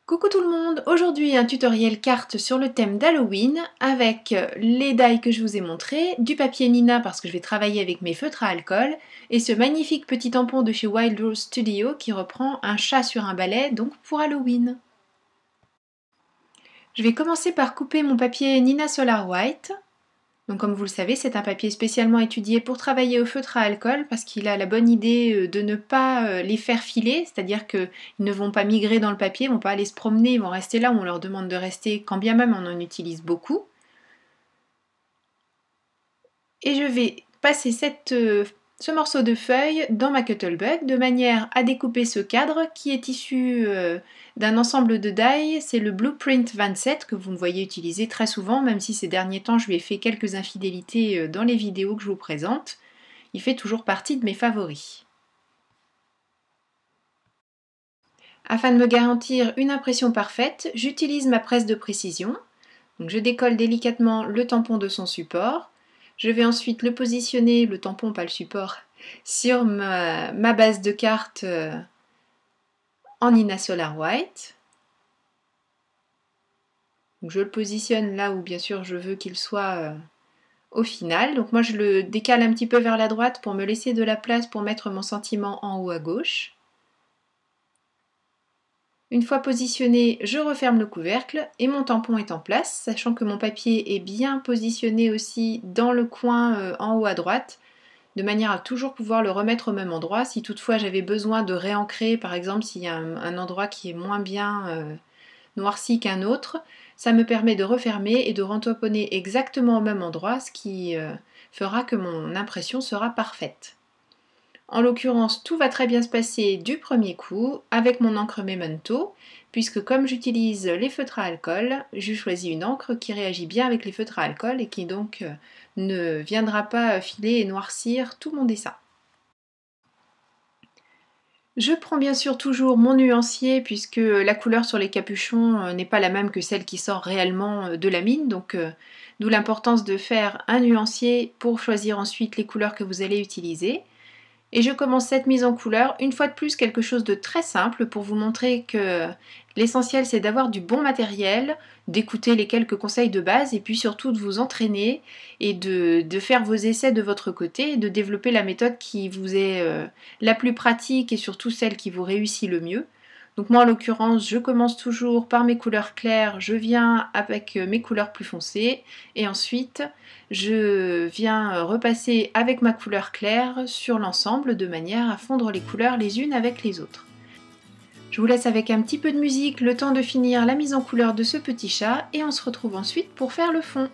Coucou tout le monde, aujourd'hui un tutoriel carte sur le thème d'Halloween avec les die que je vous ai montrés, du papier Nina parce que je vais travailler avec mes feutres à alcool et ce magnifique petit tampon de chez Wild Rose Studio qui reprend un chat sur un balai, donc pour Halloween. Je vais commencer par couper mon papier Nina Solar White. Donc comme vous le savez, c'est un papier spécialement étudié pour travailler au feutre à alcool parce qu'il a la bonne idée de ne pas les faire filer, c'est-à-dire qu'ils ne vont pas migrer dans le papier, ils ne vont pas aller se promener, ils vont rester là où on leur demande de rester, quand bien même on en utilise beaucoup. Et je vais passer ce morceau de feuille dans ma Cuttlebug de manière à découper ce cadre qui est issu d'un ensemble de die, c'est le Blueprint 27 que vous me voyez utiliser très souvent, même si ces derniers temps je lui ai fait quelques infidélités dans les vidéos que je vous présente. Il fait toujours partie de mes favoris. Afin de me garantir une impression parfaite, j'utilise ma presse de précision. Donc je décolle délicatement le tampon de son support. Je vais ensuite le positionner, le tampon, pas le support, sur ma base de carte en Nina Solar White. Donc je le positionne là où bien sûr je veux qu'il soit au final. Donc moi je le décale un petit peu vers la droite pour me laisser de la place pour mettre mon sentiment en haut à gauche. Une fois positionné, je referme le couvercle et mon tampon est en place, sachant que mon papier est bien positionné aussi dans le coin en haut à droite, de manière à toujours pouvoir le remettre au même endroit. Si toutefois j'avais besoin de réancrer, par exemple s'il y a un endroit qui est moins bien noirci qu'un autre, ça me permet de refermer et de retamponner exactement au même endroit, ce qui fera que mon impression sera parfaite. En l'occurrence, tout va très bien se passer du premier coup avec mon encre Memento, puisque comme j'utilise les feutres à alcool, j'ai choisi une encre qui réagit bien avec les feutres à alcool et qui donc ne viendra pas filer et noircir tout mon dessin. Je prends bien sûr toujours mon nuancier puisque la couleur sur les capuchons n'est pas la même que celle qui sort réellement de la mine, donc d'où l'importance de faire un nuancier pour choisir ensuite les couleurs que vous allez utiliser. Et je commence cette mise en couleur, une fois de plus quelque chose de très simple pour vous montrer que l'essentiel c'est d'avoir du bon matériel, d'écouter les quelques conseils de base et puis surtout de vous entraîner et de faire vos essais de votre côté et de développer la méthode qui vous est la plus pratique et surtout celle qui vous réussit le mieux. Donc moi en l'occurrence je commence toujours par mes couleurs claires, je viens avec mes couleurs plus foncées et ensuite je viens repasser avec ma couleur claire sur l'ensemble de manière à fondre les couleurs les unes avec les autres. Je vous laisse avec un petit peu de musique le temps de finir la mise en couleur de ce petit chat et on se retrouve ensuite pour faire le fond.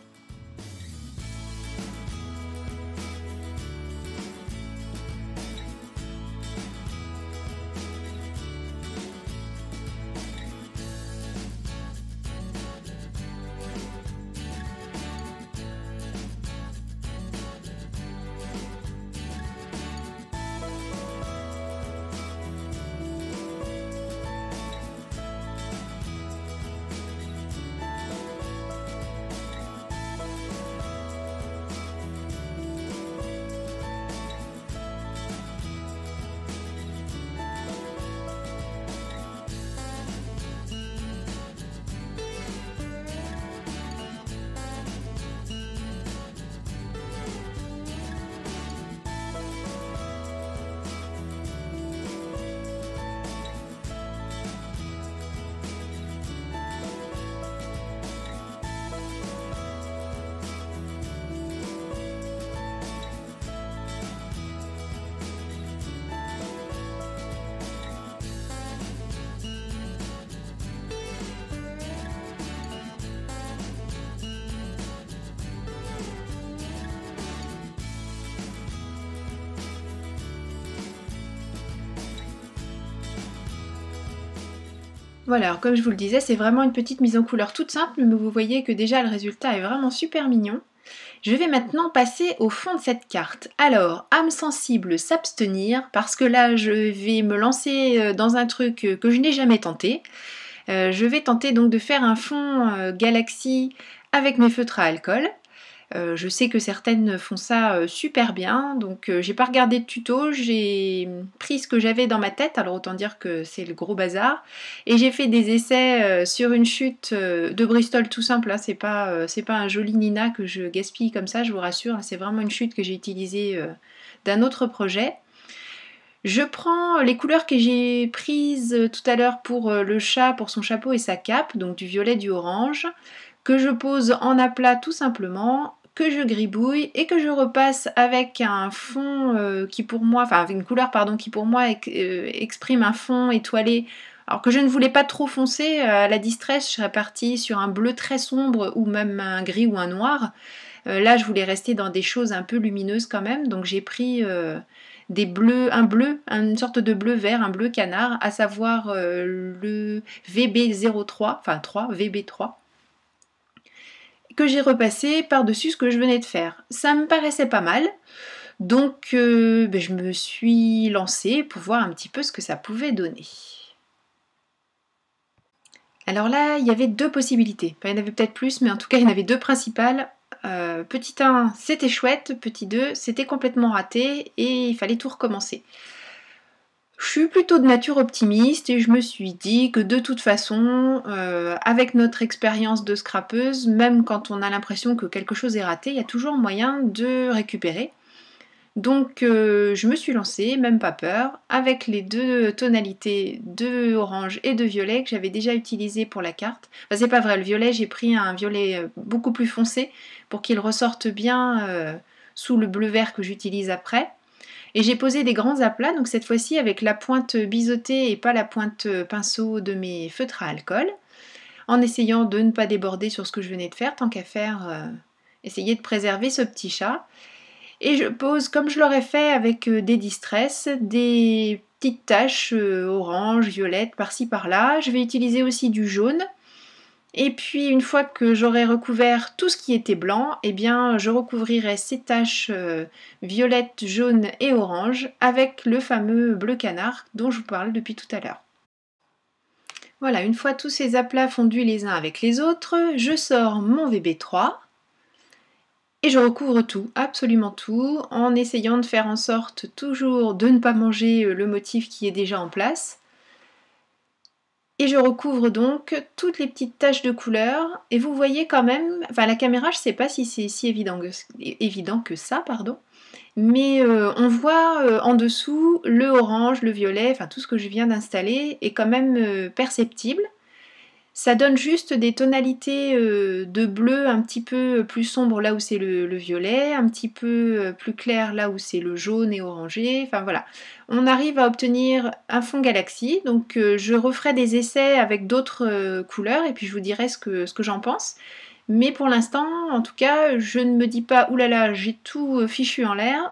Voilà, alors comme je vous le disais, c'est vraiment une petite mise en couleur toute simple, mais vous voyez que déjà le résultat est vraiment super mignon. Je vais maintenant passer au fond de cette carte. Alors, âme sensible, s'abstenir, parce que là je vais me lancer dans un truc que je n'ai jamais tenté. Je vais tenter donc de faire un fond galaxie avec mes feutres à alcool. Je sais que certaines font ça super bien, donc j'ai pas regardé de tuto, j'ai pris ce que j'avais dans ma tête, alors autant dire que c'est le gros bazar, et j'ai fait des essais sur une chute de Bristol tout simple, hein, c'est pas un joli Nina que je gaspille comme ça, je vous rassure, hein, c'est vraiment une chute que j'ai utilisée d'un autre projet. Je prends les couleurs que j'ai prises tout à l'heure pour le chat, pour son chapeau et sa cape, donc du violet, du orange, que je pose en aplat tout simplement, que je gribouille et que je repasse avec un fond qui pour moi, enfin avec une couleur pardon, qui pour moi exprime un fond étoilé. Alors que je ne voulais pas trop foncer, à la distress, je serais partie sur un bleu très sombre ou même un gris ou un noir. Là, je voulais rester dans des choses un peu lumineuses quand même, donc j'ai pris des bleus, un bleu, une sorte de bleu vert, un bleu canard, à savoir le VB03, enfin 3, VB3, que j'ai repassé par-dessus ce que je venais de faire. Ça me paraissait pas mal, donc je me suis lancée pour voir un petit peu ce que ça pouvait donner. Alors là, il y avait deux possibilités. Enfin, il y en avait peut-être plus, mais en tout cas, il y en avait deux principales. Petit 1, c'était chouette. Petit 2, c'était complètement raté et il fallait tout recommencer. Je suis plutôt de nature optimiste et je me suis dit que de toute façon, avec notre expérience de scrapeuse, même quand on a l'impression que quelque chose est raté, il y a toujours moyen de récupérer. Donc je me suis lancée, même pas peur, avec les deux tonalités de orange et de violet que j'avais déjà utilisées pour la carte. Enfin c'est pas vrai, le violet j'ai pris un violet beaucoup plus foncé pour qu'il ressorte bien sous le bleu vert que j'utilise après. Et j'ai posé des grands aplats, donc cette fois-ci avec la pointe biseautée et pas la pointe pinceau de mes feutres à alcool, en essayant de ne pas déborder sur ce que je venais de faire, tant qu'à faire, essayer de préserver ce petit chat. Et je pose comme je l'aurais fait avec des distress, des petites taches orange, violette, par-ci par-là. Je vais utiliser aussi du jaune. Et puis une fois que j'aurai recouvert tout ce qui était blanc, eh bien je recouvrirai ces taches violettes, jaunes et orange avec le fameux bleu canard dont je vous parle depuis tout à l'heure. Voilà, une fois tous ces aplats fondus les uns avec les autres, je sors mon VB3 et je recouvre tout, absolument tout, en essayant de faire en sorte toujours de ne pas manger le motif qui est déjà en place. Et je recouvre donc toutes les petites taches de couleur. Et vous voyez quand même, enfin la caméra, je ne sais pas si c'est si évident que ça, pardon. Mais on voit en dessous le orange, le violet, enfin tout ce que je viens d'installer est quand même perceptible. Ça donne juste des tonalités de bleu un petit peu plus sombre là où c'est le violet, un petit peu plus clair là où c'est le jaune et orangé, enfin voilà. On arrive à obtenir un fond galaxie, donc je referai des essais avec d'autres couleurs et puis je vous dirai ce que j'en pense. Mais pour l'instant, en tout cas, je ne me dis pas oulala, j'ai tout fichu en l'air.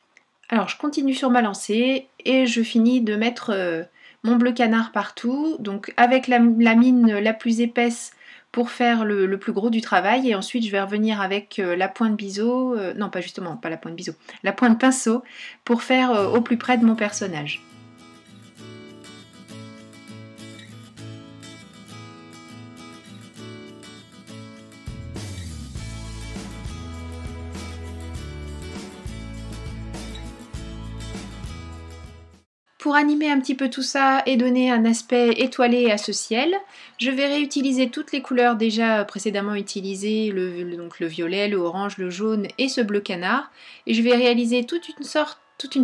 Alors je continue sur ma lancée et je finis de mettre mon bleu canard partout, donc avec la mine la plus épaisse pour faire le plus gros du travail, et ensuite je vais revenir avec la pointe biseau, non pas justement, pas la pointe biseau, la pointe pinceau pour faire au plus près de mon personnage. Pour animer un petit peu tout ça et donner un aspect étoilé à ce ciel, je vais réutiliser toutes les couleurs déjà précédemment utilisées, donc le violet, le orange, le jaune et ce bleu canard. Et je vais réaliser toute une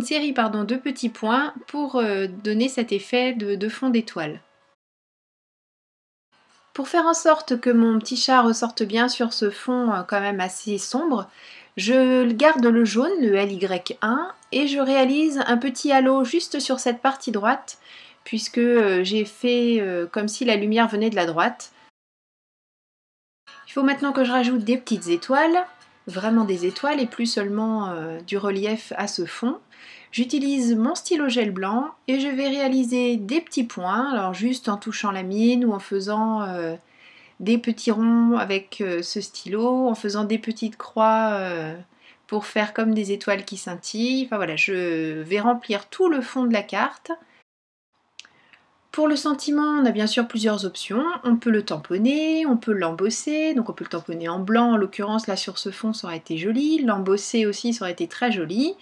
série de petits points pour donner cet effet de fond d'étoile. Pour faire en sorte que mon petit chat ressorte bien sur ce fond quand même assez sombre, je garde le jaune, le LY1, et je réalise un petit halo juste sur cette partie droite, puisque j'ai fait comme si la lumière venait de la droite. Il faut maintenant que je rajoute des petites étoiles, vraiment des étoiles et plus seulement du relief à ce fond. J'utilise mon stylo gel blanc et je vais réaliser des petits points, alors juste en touchant la mine ou en faisant des petits ronds avec ce stylo, en faisant des petites croix pour faire comme des étoiles qui scintillent. Enfin voilà, je vais remplir tout le fond de la carte. Pour le sentiment, on a bien sûr plusieurs options. On peut le tamponner, on peut l'embosser, donc on peut le tamponner en blanc, en l'occurrence là sur ce fond ça aurait été joli, l'embosser aussi ça aurait été très joli,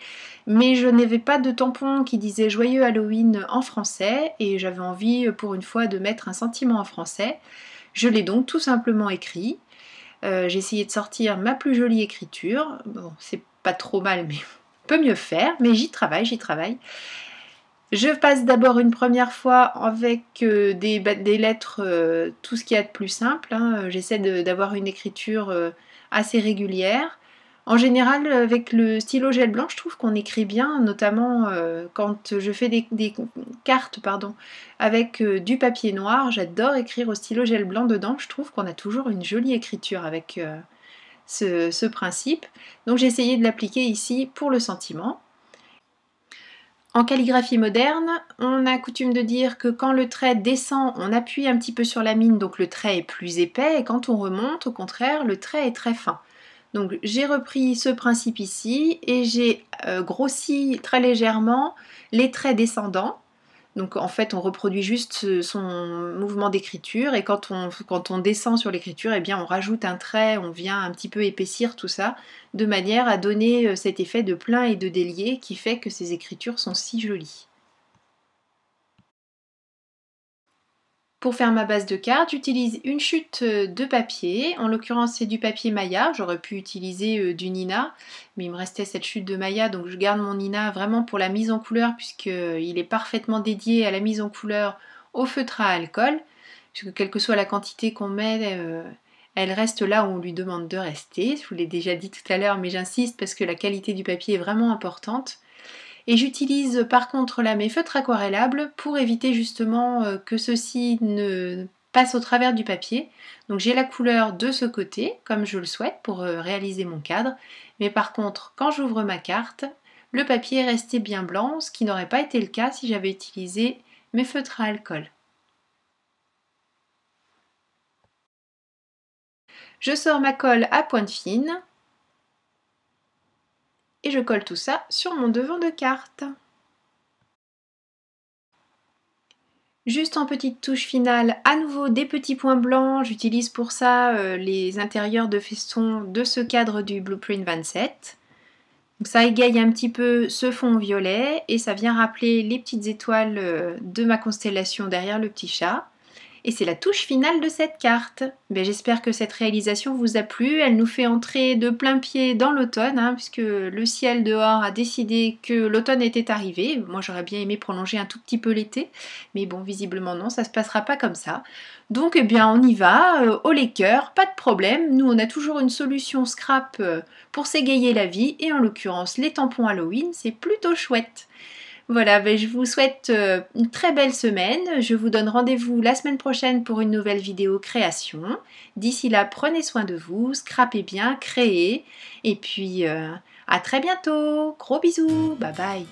mais je n'avais pas de tampon qui disait Joyeux Halloween en français, et j'avais envie pour une fois de mettre un sentiment en français. Je l'ai donc tout simplement écrit. J'ai essayé de sortir ma plus jolie écriture, bon c'est pas trop mal mais on peut mieux faire, mais j'y travaille, j'y travaille. Je passe d'abord une première fois avec des lettres, tout ce qu'il y a de plus simple, hein. J'essaie d'avoir une écriture assez régulière. En général, avec le stylo gel blanc, je trouve qu'on écrit bien, notamment quand je fais des cartes avec du papier noir. J'adore écrire au stylo gel blanc dedans. Je trouve qu'on a toujours une jolie écriture avec ce principe. Donc j'ai essayé de l'appliquer ici pour le sentiment. En calligraphie moderne, on a coutume de dire que quand le trait descend, on appuie un petit peu sur la mine, donc le trait est plus épais, et quand on remonte, au contraire, le trait est très fin. Donc j'ai repris ce principe ici, et j'ai grossi très légèrement les traits descendants. Donc en fait, on reproduit juste son mouvement d'écriture, et quand on descend sur l'écriture, eh bien on rajoute un trait, on vient un petit peu épaissir tout ça, de manière à donner cet effet de plein et de délié qui fait que ces écritures sont si jolies. Pour faire ma base de carte, j'utilise une chute de papier, en l'occurrence c'est du papier Maya, j'aurais pu utiliser du Nina, mais il me restait cette chute de Maya, donc je garde mon Nina vraiment pour la mise en couleur, puisqu'il est parfaitement dédié à la mise en couleur au feutre à alcool, puisque quelle que soit la quantité qu'on met, elle reste là où on lui demande de rester. Je vous l'ai déjà dit tout à l'heure, mais j'insiste parce que la qualité du papier est vraiment importante. Et j'utilise par contre là mes feutres aquarellables pour éviter justement que ceux-ci ne passent au travers du papier. Donc j'ai la couleur de ce côté, comme je le souhaite, pour réaliser mon cadre. Mais par contre, quand j'ouvre ma carte, le papier est resté bien blanc, ce qui n'aurait pas été le cas si j'avais utilisé mes feutres à alcool. Je sors ma colle à pointe fine et je colle tout ça sur mon devant de carte. Juste en petite touche finale, à nouveau des petits points blancs, j'utilise pour ça les intérieurs de feston de ce cadre du Blueprint 27. Donc ça égaye un petit peu ce fond violet et ça vient rappeler les petites étoiles de ma constellation derrière le petit chat. Et c'est la touche finale de cette carte. J'espère que cette réalisation vous a plu. Elle nous fait entrer de plein pied dans l'automne, hein, puisque le ciel dehors a décidé que l'automne était arrivé. Moi j'aurais bien aimé prolonger un tout petit peu l'été, mais bon visiblement non, ça se passera pas comme ça. Donc eh bien on y va, au Laker, pas de problème. Nous on a toujours une solution scrap pour s'égayer la vie, et en l'occurrence les tampons Halloween, c'est plutôt chouette. Voilà, je vous souhaite une très belle semaine. Je vous donne rendez-vous la semaine prochaine pour une nouvelle vidéo création. D'ici là, prenez soin de vous, scrapez bien, créez. Et puis, à très bientôt. Gros bisous. Bye bye.